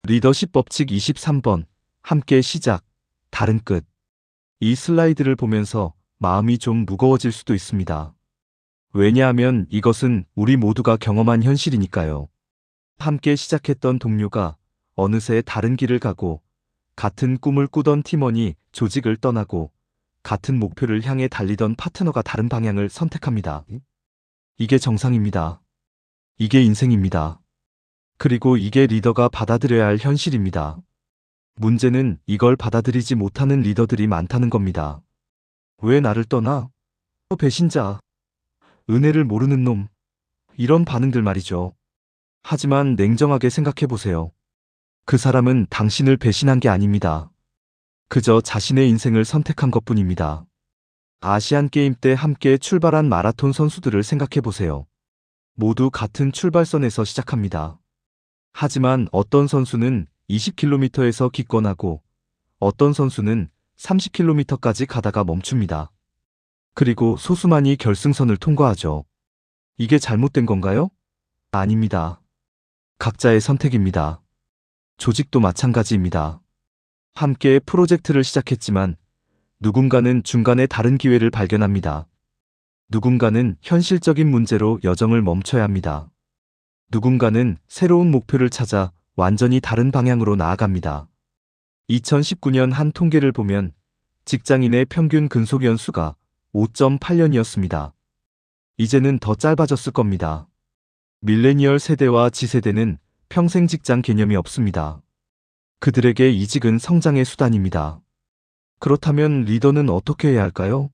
리더십 법칙 23번. 함께 시작. 다른 끝. 이 슬라이드를 보면서 마음이 좀 무거워질 수도 있습니다. 왜냐하면 이것은 우리 모두가 경험한 현실이니까요. 함께 시작했던 동료가 어느새 다른 길을 가고, 같은 꿈을 꾸던 팀원이 조직을 떠나고, 같은 목표를 향해 달리던 파트너가 다른 방향을 선택합니다. 이게 정상입니다. 이게 인생입니다. 그리고 이게 리더가 받아들여야 할 현실입니다. 문제는 이걸 받아들이지 못하는 리더들이 많다는 겁니다. 왜 나를 떠나? 배신자. 은혜를 모르는 놈. 이런 반응들 말이죠. 하지만 냉정하게 생각해 보세요. 그 사람은 당신을 배신한 게 아닙니다. 그저 자신의 인생을 선택한 것뿐입니다. 아시안 게임 때 함께 출발한 마라톤 선수들을 생각해 보세요. 모두 같은 출발선에서 시작합니다. 하지만 어떤 선수는 20km에서 기권하고, 어떤 선수는 30km까지 가다가 멈춥니다. 그리고 소수만이 결승선을 통과하죠. 이게 잘못된 건가요? 아닙니다. 각자의 선택입니다. 조직도 마찬가지입니다. 함께 프로젝트를 시작했지만 누군가는 중간에 다른 기회를 발견합니다. 누군가는 현실적인 문제로 여정을 멈춰야 합니다. 누군가는 새로운 목표를 찾아 완전히 다른 방향으로 나아갑니다. 2019년 한 통계를 보면 직장인의 평균 근속 연수가 5.8년이었습니다. 이제는 더 짧아졌을 겁니다. 밀레니얼 세대와 Z세대는 평생 직장 개념이 없습니다. 그들에게 이직은 성장의 수단입니다. 그렇다면 리더는 어떻게 해야 할까요?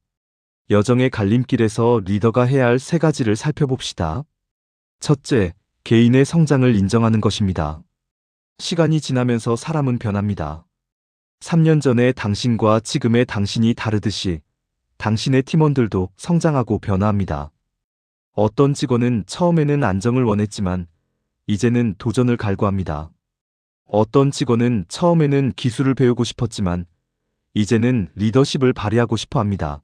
여정의 갈림길에서 리더가 해야 할 3가지를 살펴봅시다. 첫째, 개인의 성장을 인정하는 것입니다. 시간이 지나면서 사람은 변합니다. 3년 전의 당신과 지금의 당신이 다르듯이 당신의 팀원들도 성장하고 변화합니다. 어떤 직원은 처음에는 안정을 원했지만 이제는 도전을 갈구합니다. 어떤 직원은 처음에는 기술을 배우고 싶었지만 이제는 리더십을 발휘하고 싶어 합니다.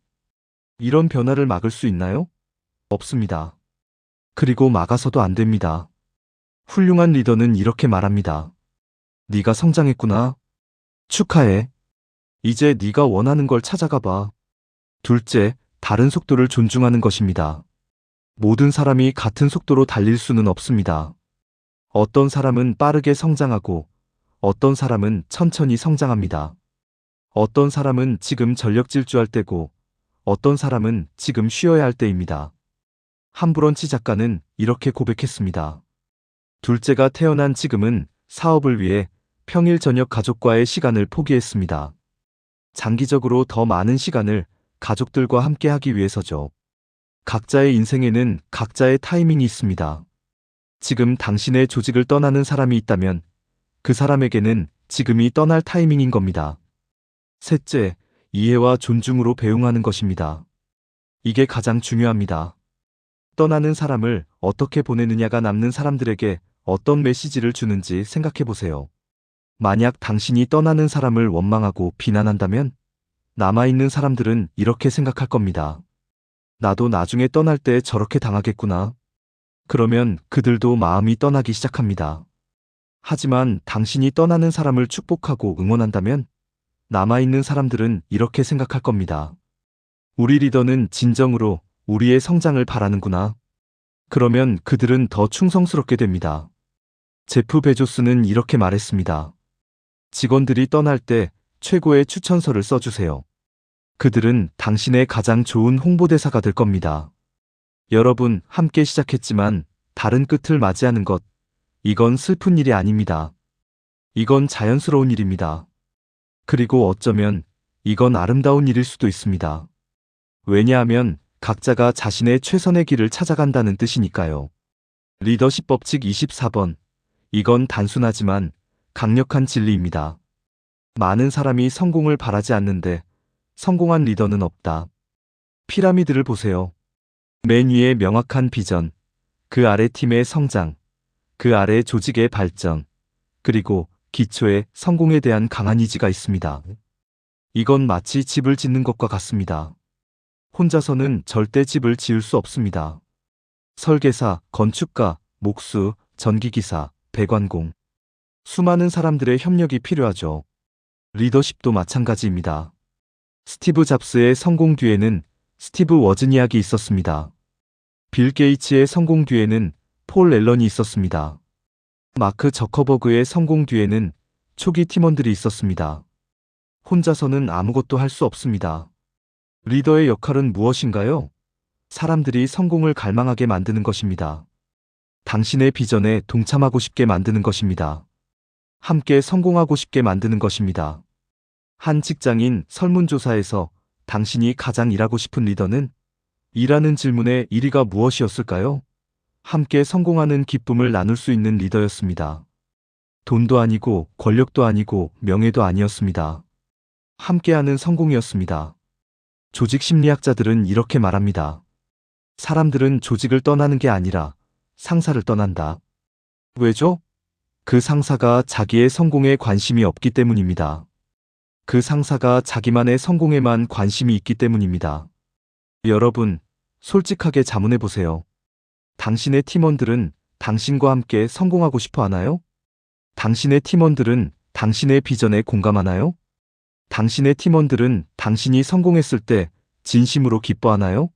이런 변화를 막을 수 있나요? 없습니다. 그리고 막아서도 안 됩니다. 훌륭한 리더는 이렇게 말합니다. 네가 성장했구나. 축하해. 이제 네가 원하는 걸 찾아가 봐. 둘째, 다른 속도를 존중하는 것입니다. 모든 사람이 같은 속도로 달릴 수는 없습니다. 어떤 사람은 빠르게 성장하고 어떤 사람은 천천히 성장합니다. 어떤 사람은 지금 전력 질주할 때고 어떤 사람은 지금 쉬어야 할 때입니다. 한 브런치 작가는 이렇게 고백했습니다. 둘째가 태어난 지금은 사업을 위해 평일 저녁 가족과의 시간을 포기했습니다. 장기적으로 더 많은 시간을 가족들과 함께 하기 위해서죠. 각자의 인생에는 각자의 타이밍이 있습니다. 지금 당신의 조직을 떠나는 사람이 있다면 그 사람에게는 지금이 떠날 타이밍인 겁니다. 셋째, 이해와 존중으로 배웅하는 것입니다. 이게 가장 중요합니다. 떠나는 사람을 어떻게 보내느냐가 남는 사람들에게 어떤 메시지를 주는지 생각해 보세요. 만약 당신이 떠나는 사람을 원망하고 비난한다면 남아있는 사람들은 이렇게 생각할 겁니다. 나도 나중에 떠날 때 저렇게 당하겠구나. 그러면 그들도 마음이 떠나기 시작합니다. 하지만 당신이 떠나는 사람을 축복하고 응원한다면 남아있는 사람들은 이렇게 생각할 겁니다. 우리 리더는 진정으로 우리의 성장을 바라는구나. 그러면 그들은 더 충성스럽게 됩니다. 제프 베조스는 이렇게 말했습니다. 직원들이 떠날 때 최고의 추천서를 써주세요. 그들은 당신의 가장 좋은 홍보대사가 될 겁니다. 여러분, 함께 시작했지만 다른 끝을 맞이하는 것, 이건 슬픈 일이 아닙니다. 이건 자연스러운 일입니다. 그리고 어쩌면 이건 아름다운 일일 수도 있습니다. 왜냐하면 각자가 자신의 최선의 길을 찾아간다는 뜻이니까요. 리더십 법칙 24번. 이건 단순하지만 강력한 진리입니다. 많은 사람이 성공을 바라지 않는데 성공한 리더는 없다. 피라미드를 보세요. 맨 위에 명확한 비전, 그 아래 팀의 성장, 그 아래 조직의 발전, 그리고 기초에 성공에 대한 강한 의지가 있습니다. 이건 마치 집을 짓는 것과 같습니다. 혼자서는 절대 집을 지을 수 없습니다. 설계사, 건축가, 목수, 전기기사, 배관공. 수많은 사람들의 협력이 필요하죠. 리더십도 마찬가지입니다. 스티브 잡스의 성공 뒤에는 스티브 워즈니악이 있었습니다. 빌 게이츠의 성공 뒤에는 폴 앨런이 있었습니다. 마크 저커버그의 성공 뒤에는 초기 팀원들이 있었습니다. 혼자서는 아무것도 할 수 없습니다. 리더의 역할은 무엇인가요? 사람들이 성공을 갈망하게 만드는 것입니다. 당신의 비전에 동참하고 싶게 만드는 것입니다. 함께 성공하고 싶게 만드는 것입니다. 한 직장인 설문조사에서 당신이 가장 일하고 싶은 리더는? 일하는 질문의 1위가 무엇이었을까요? 함께 성공하는 기쁨을 나눌 수 있는 리더였습니다. 돈도 아니고 권력도 아니고 명예도 아니었습니다. 함께하는 성공이었습니다. 조직 심리학자들은 이렇게 말합니다. 사람들은 조직을 떠나는 게 아니라 상사를 떠난다. 왜죠? 그 상사가 자기의 성공에 관심이 없기 때문입니다. 그 상사가 자기만의 성공에만 관심이 있기 때문입니다. 여러분, 솔직하게 자문해 보세요. 당신의 팀원들은 당신과 함께 성공하고 싶어 하나요? 당신의 팀원들은 당신의 비전에 공감하나요? 당신의 팀원들은 당신이 성공했을 때 진심으로 기뻐하나요?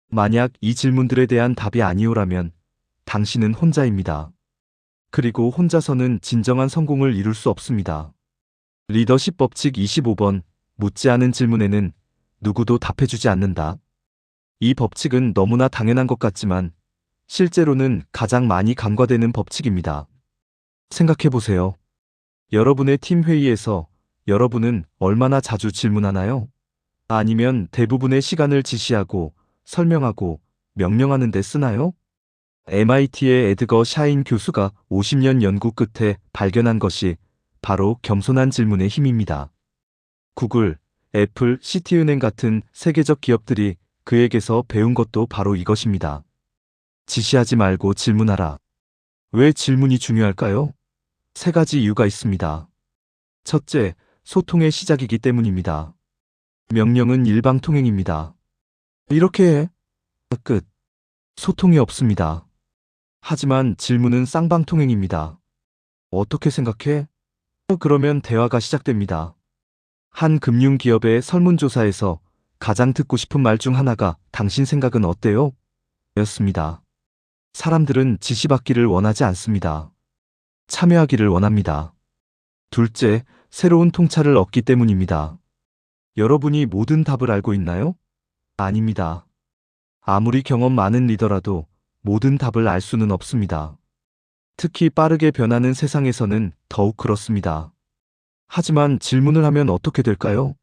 만약 이 질문들에 대한 답이 아니오라면 당신은 혼자입니다. 그리고 혼자서는 진정한 성공을 이룰 수 없습니다. 리더십 법칙 25번, 묻지 않은 질문에는 누구도 답해주지 않는다. 이 법칙은 너무나 당연한 것 같지만 실제로는 가장 많이 간과되는 법칙입니다. 생각해보세요. 여러분의 팀 회의에서 여러분은 얼마나 자주 질문하나요? 아니면 대부분의 시간을 지시하고 설명하고 명령하는 데 쓰나요? MIT의 에드거 샤인 교수가 50년 연구 끝에 발견한 것이 바로 겸손한 질문의 힘입니다. 구글, 애플, 시티은행 같은 세계적 기업들이 그에게서 배운 것도 바로 이것입니다. 지시하지 말고 질문하라. 왜 질문이 중요할까요? 세 가지 이유가 있습니다. 첫째, 소통의 시작이기 때문입니다. 명령은 일방통행입니다. 이렇게 해. 끝. 소통이 없습니다. 하지만 질문은 쌍방통행입니다. 어떻게 생각해? 그러면 대화가 시작됩니다. 한 금융기업의 설문조사에서 가장 듣고 싶은 말 중 하나가 당신 생각은 어때요? 였습니다. 사람들은 지시받기를 원하지 않습니다. 참여하기를 원합니다. 둘째, 새로운 통찰을 얻기 때문입니다. 여러분이 모든 답을 알고 있나요? 아닙니다. 아무리 경험 많은 리더라도 모든 답을 알 수는 없습니다. 특히 빠르게 변하는 세상에서는 더욱 그렇습니다. 하지만 질문을 하면 어떻게 될까요?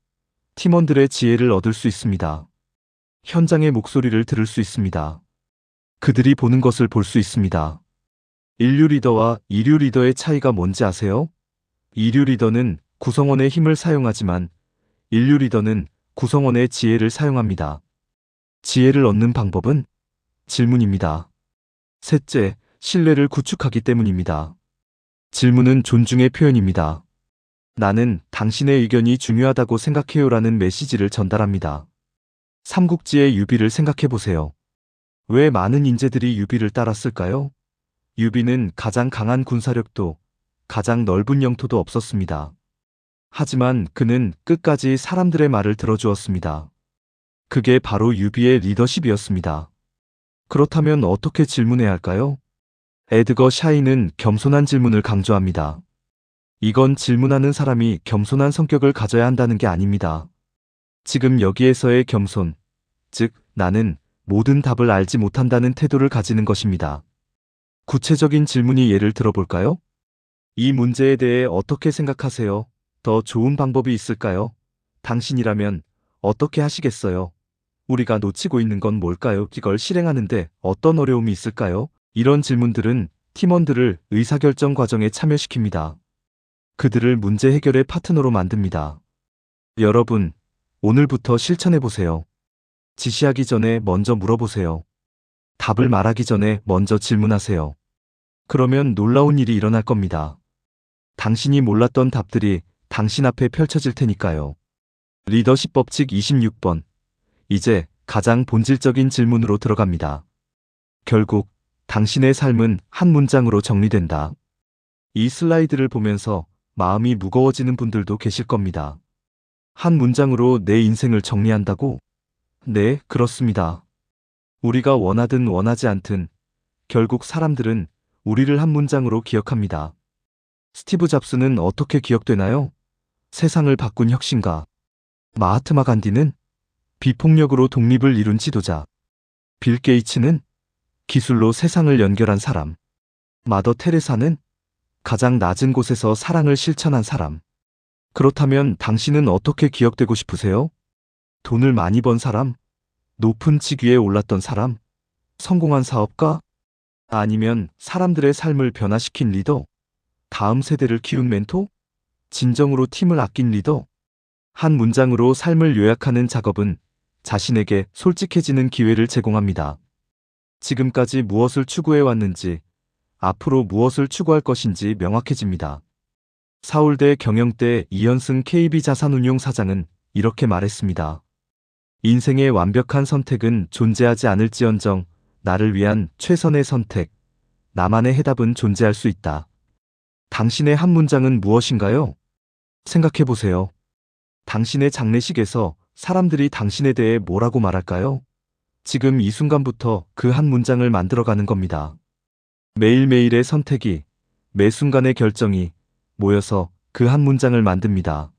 팀원들의 지혜를 얻을 수 있습니다. 현장의 목소리를 들을 수 있습니다. 그들이 보는 것을 볼 수 있습니다. 인류 리더와 이류 리더의 차이가 뭔지 아세요? 이류 리더는 구성원의 힘을 사용하지만 인류 리더는 구성원의 지혜를 사용합니다. 지혜를 얻는 방법은 질문입니다. 셋째, 신뢰를 구축하기 때문입니다. 질문은 존중의 표현입니다. 나는 당신의 의견이 중요하다고 생각해요라는 메시지를 전달합니다. 삼국지의 유비를 생각해 보세요. 왜 많은 인재들이 유비를 따랐을까요? 유비는 가장 강한 군사력도 가장 넓은 영토도 없었습니다. 하지만 그는 끝까지 사람들의 말을 들어주었습니다. 그게 바로 유비의 리더십이었습니다. 그렇다면 어떻게 질문해야 할까요? 에드거 샤인은 겸손한 질문을 강조합니다. 이건 질문하는 사람이 겸손한 성격을 가져야 한다는 게 아닙니다. 지금 여기에서의 겸손, 즉 나는 모든 답을 알지 못한다는 태도를 가지는 것입니다. 구체적인 질문이 예를 들어볼까요? 이 문제에 대해 어떻게 생각하세요? 더 좋은 방법이 있을까요? 당신이라면 어떻게 하시겠어요? 우리가 놓치고 있는 건 뭘까요? 이걸 실행하는데 어떤 어려움이 있을까요? 이런 질문들은 팀원들을 의사결정 과정에 참여시킵니다. 그들을 문제 해결의 파트너로 만듭니다. 여러분, 오늘부터 실천해보세요. 지시하기 전에 먼저 물어보세요. 답을 말하기 전에 먼저 질문하세요. 그러면 놀라운 일이 일어날 겁니다. 당신이 몰랐던 답들이 당신 앞에 펼쳐질 테니까요. 리더십 법칙 26번. 이제 가장 본질적인 질문으로 들어갑니다. 결국 당신의 삶은 한 문장으로 정리된다. 이 슬라이드를 보면서 마음이 무거워지는 분들도 계실 겁니다. 한 문장으로 내 인생을 정리한다고? 네, 그렇습니다. 우리가 원하든 원하지 않든 결국 사람들은 우리를 한 문장으로 기억합니다. 스티브 잡스는 어떻게 기억되나요? 세상을 바꾼 혁신가. 마하트마 간디는 비폭력으로 독립을 이룬 지도자. 빌 게이츠는 기술로 세상을 연결한 사람. 마더 테레사는 가장 낮은 곳에서 사랑을 실천한 사람. 그렇다면 당신은 어떻게 기억되고 싶으세요? 돈을 많이 번 사람? 높은 직위에 올랐던 사람? 성공한 사업가? 아니면 사람들의 삶을 변화시킨 리더? 다음 세대를 키운 멘토? 진정으로 팀을 아낀 리더? 한 문장으로 삶을 요약하는 작업은 자신에게 솔직해지는 기회를 제공합니다. 지금까지 무엇을 추구해 왔는지, 앞으로 무엇을 추구할 것인지 명확해집니다. 서울대 경영대 이현승 KB자산운용 사장은 이렇게 말했습니다. 인생의 완벽한 선택은 존재하지 않을지언정 나를 위한 최선의 선택, 나만의 해답은 존재할 수 있다. 당신의 한 문장은 무엇인가요? 생각해 보세요. 당신의 장례식에서 사람들이 당신에 대해 뭐라고 말할까요? 지금 이 순간부터 그 한 문장을 만들어가는 겁니다. 매일매일의 선택이, 매 순간의 결정이 모여서 그 한 문장을 만듭니다.